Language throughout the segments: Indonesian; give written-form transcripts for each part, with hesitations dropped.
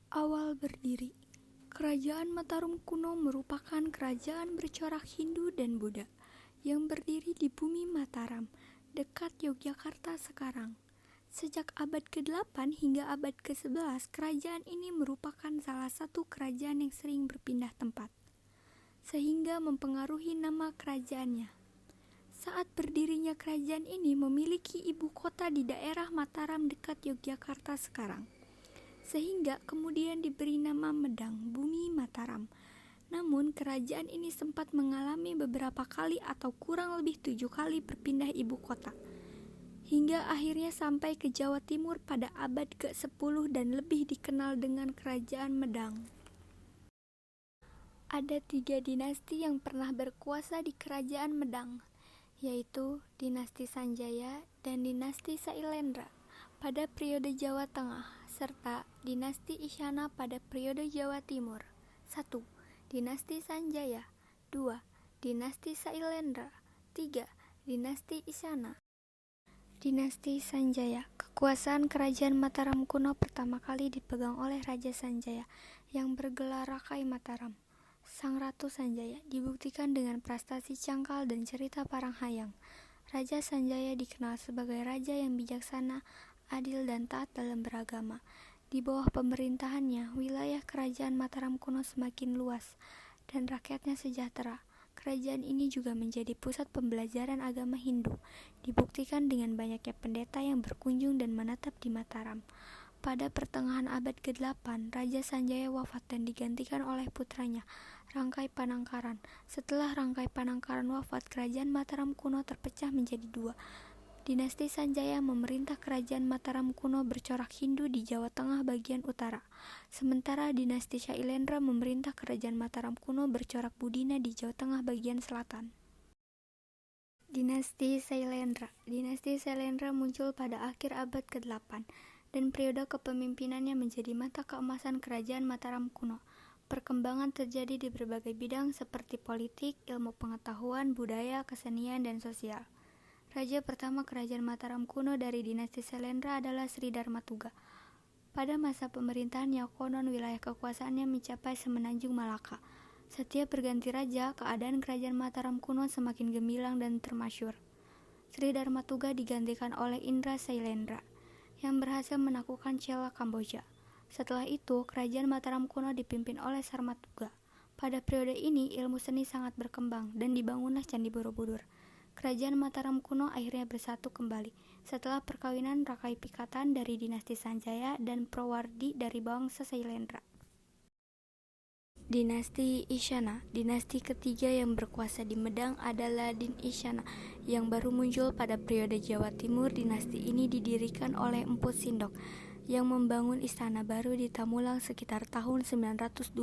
Awal berdiri. Kerajaan Mataram kuno merupakan kerajaan bercorak Hindu dan Buddha yang berdiri di bumi Mataram, dekat Yogyakarta sekarang. Sejak abad ke-8 hingga abad ke-11, kerajaan ini merupakan salah satu kerajaan yang sering berpindah tempat, sehingga mempengaruhi nama kerajaannya. Saat berdirinya kerajaan ini memiliki ibu kota di daerah Mataram dekat Yogyakarta sekarang, sehingga kemudian diberi nama Medang, Bumi Mataram. Namun kerajaan ini sempat mengalami beberapa kali atau kurang lebih 7 kali berpindah ibu kota, hingga akhirnya sampai ke Jawa Timur pada abad ke-10 dan lebih dikenal dengan Kerajaan Medang. Ada 3 dinasti yang pernah berkuasa di Kerajaan Medang, yaitu Dinasti Sanjaya dan Dinasti Sailendra pada periode Jawa Tengah, serta Dinasti Isyana pada periode Jawa Timur. 1. Dinasti Sanjaya. 2. Dinasti Sailendra. 3. Dinasti Isyana. Dinasti Sanjaya. Kekuasaan Kerajaan Mataram kuno pertama kali dipegang oleh Raja Sanjaya yang bergelar Rakai Mataram. Sang Ratu Sanjaya dibuktikan dengan prestasi Cangkal dan cerita Paranghayang. Raja Sanjaya dikenal sebagai raja yang bijaksana, adil, dan taat dalam beragama. Di bawah pemerintahannya, wilayah Kerajaan Mataram kuno semakin luas dan rakyatnya sejahtera. Kerajaan ini juga menjadi pusat pembelajaran agama Hindu, dibuktikan dengan banyaknya pendeta yang berkunjung dan menetap di Mataram. Pada pertengahan abad ke-8, Raja Sanjaya wafat dan digantikan oleh putranya, Rangkai Panangkaran. Setelah Rangkai Panangkaran wafat, Kerajaan Mataram kuno terpecah menjadi 2. Dinasti Sanjaya memerintah Kerajaan Mataram kuno bercorak Hindu di Jawa Tengah bagian utara, sementara Dinasti Sailendra memerintah Kerajaan Mataram kuno bercorak Budina di Jawa Tengah bagian selatan. Dinasti Sailendra. Dinasti Sailendra muncul pada akhir abad ke-8 dan periode kepemimpinannya menjadi mata keemasan Kerajaan Mataram kuno. Perkembangan terjadi di berbagai bidang seperti politik, ilmu pengetahuan, budaya, kesenian, dan sosial. Raja pertama Kerajaan Mataram kuno dari Dinasti Sailendra adalah Sri Dharmatuga. Pada masa pemerintahannya, konon wilayah kekuasaannya mencapai semenanjung Malaka. Setiap berganti raja, keadaan Kerajaan Mataram kuno semakin gemilang dan termasyur. Sri Dharmatuga digantikan oleh Indra Sailendra, yang berhasil menaklukkan Chela Kamboja. Setelah itu, Kerajaan Mataram kuno dipimpin oleh Sarmatuga. Pada periode ini, ilmu seni sangat berkembang dan dibangunlah Candi Borobudur. Kerajaan Mataram kuno akhirnya bersatu kembali setelah perkawinan Rakai Pikatan dari Dinasti Sanjaya dan Prowardi dari bangsa Sailendra. Dinasti Isyana. Dinasti ketiga yang berkuasa di Medang adalah Din Isyana yang baru muncul pada periode Jawa Timur. Dinasti ini didirikan oleh Empu Sindok yang membangun istana baru di Tamulang sekitar tahun 929.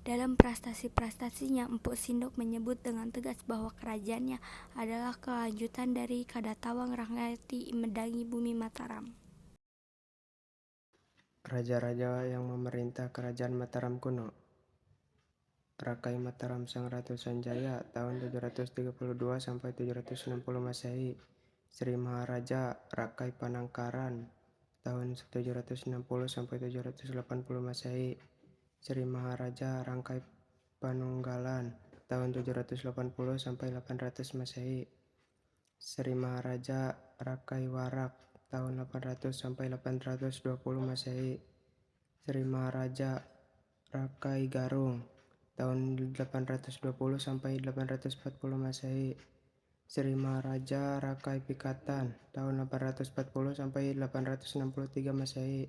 Dalam prestasi-prestasinya, Empu Sindok menyebut dengan tegas bahwa kerajaannya adalah kelanjutan dari Kadatawang Ranggati Medangi Bumi Mataram. Raja-raja yang memerintah Kerajaan Mataram kuno. Rakai Mataram Sang Ratu Sanjaya tahun 732 sampai 760 Masehi. Sri Maharaja Rakai Panangkaran tahun 760 sampai 780 Masehi. Sri Maharaja Rangkai Panunggalan tahun 780 sampai 800 Masehi. Sri Maharaja Rakai Warak tahun 800 sampai 820 Masehi. Sri Maharaja Rakai Garung tahun 820 sampai 840 Masehi. Sri Maharaja Rakai Pikatan tahun 840 sampai 863 Masehi.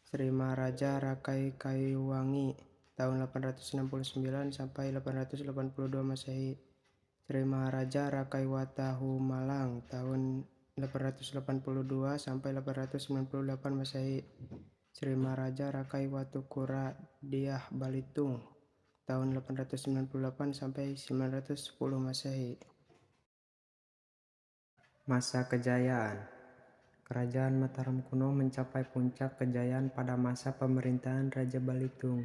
Sri Maharaja Rakai Kayuwangi tahun 869 sampai 882 Masehi. Sri Maharaja Rakai Watahumalang tahun 882 sampai 898 Masehi. Sri Maharaja Rakai Watukura Diah Balitung tahun 898 sampai 910 Masehi. Masa kejayaan. Kerajaan Mataram kuno mencapai puncak kejayaan pada masa pemerintahan Raja Balitung.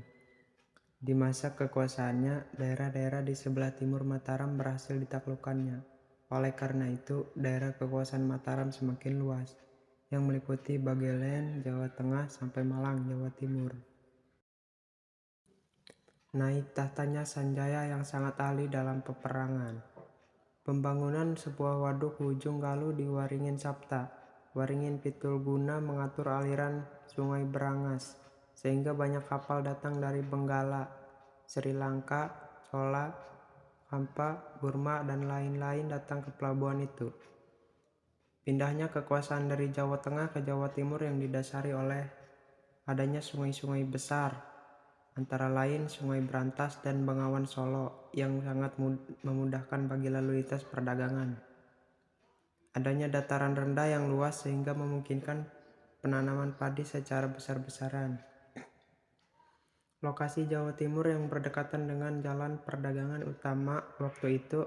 Di masa kekuasaannya, daerah-daerah di sebelah timur Mataram berhasil ditaklukkannya. Oleh karena itu, daerah kekuasaan Mataram semakin luas, yang meliputi Bagelen, Jawa Tengah, sampai Malang, Jawa Timur. naik tahtanya Sanjaya yang sangat ahli dalam peperangan. Pembangunan sebuah waduk ujung Galuh di Waringin Sapta, Waringin Pitul guna mengatur aliran Sungai Berangas, sehingga banyak kapal datang dari Benggala, Sri Lanka, Chola, Hampa, Burma, dan lain-lain datang ke pelabuhan itu. Pindahnya kekuasaan dari Jawa Tengah ke Jawa Timur yang didasari oleh adanya sungai-sungai besar, antara lain Sungai Brantas dan Bengawan Solo yang sangat memudahkan bagi lalu lintas perdagangan. Adanya dataran rendah yang luas sehingga memungkinkan penanaman padi secara besar-besaran. Lokasi Jawa Timur yang berdekatan dengan jalan perdagangan utama waktu itu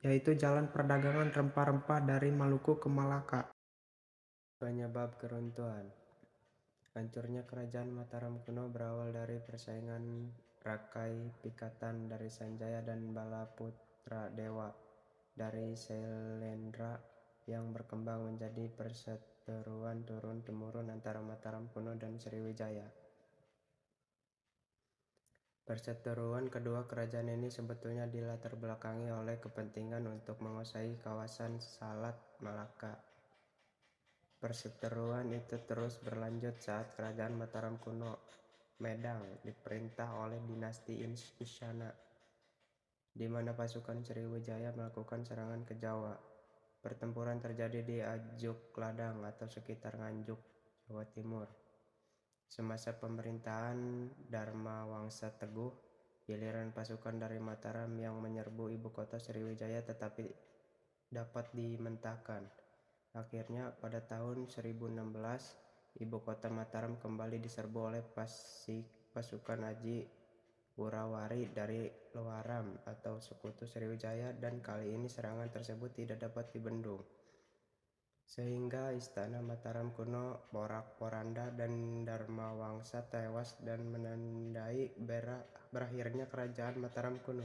yaitu jalan perdagangan rempah-rempah dari Maluku ke Malaka. Penyebab keruntuhan. Hancurnya kerajaan Mataram kuno berawal dari persaingan Rakai Pikatan dari Sanjaya dan Balaputra Dewa dari Sailendra yang berkembang menjadi perseteruan turun-temurun antara Mataram kuno dan Sriwijaya. Perseteruan kedua kerajaan ini sebetulnya dilatar belakangi oleh kepentingan untuk menguasai kawasan Salat Malaka. Perseteruan itu terus berlanjut saat kerajaan Mataram kuno Medang diperintah oleh dinasti Isyana, di mana pasukan Sriwijaya melakukan serangan ke Jawa. Pertempuran terjadi di Ajuk Ladang atau sekitar Nganjuk, Jawa Timur. Semasa pemerintahan Dharma Wangsa Teguh, giliran pasukan dari Mataram yang menyerbu ibu kota Sriwijaya tetapi dapat dimentahkan. Akhirnya pada tahun 1016, ibu kota Mataram kembali diserbu oleh pasukan Aji Wurawari dari Luaram atau sekutu Sriwijaya, dan kali ini serangan tersebut tidak dapat dibendung. Sehingga istana Mataram kuno porak-poranda dan Dharma Wangsa tewas dan menandai berakhirnya kerajaan Mataram kuno.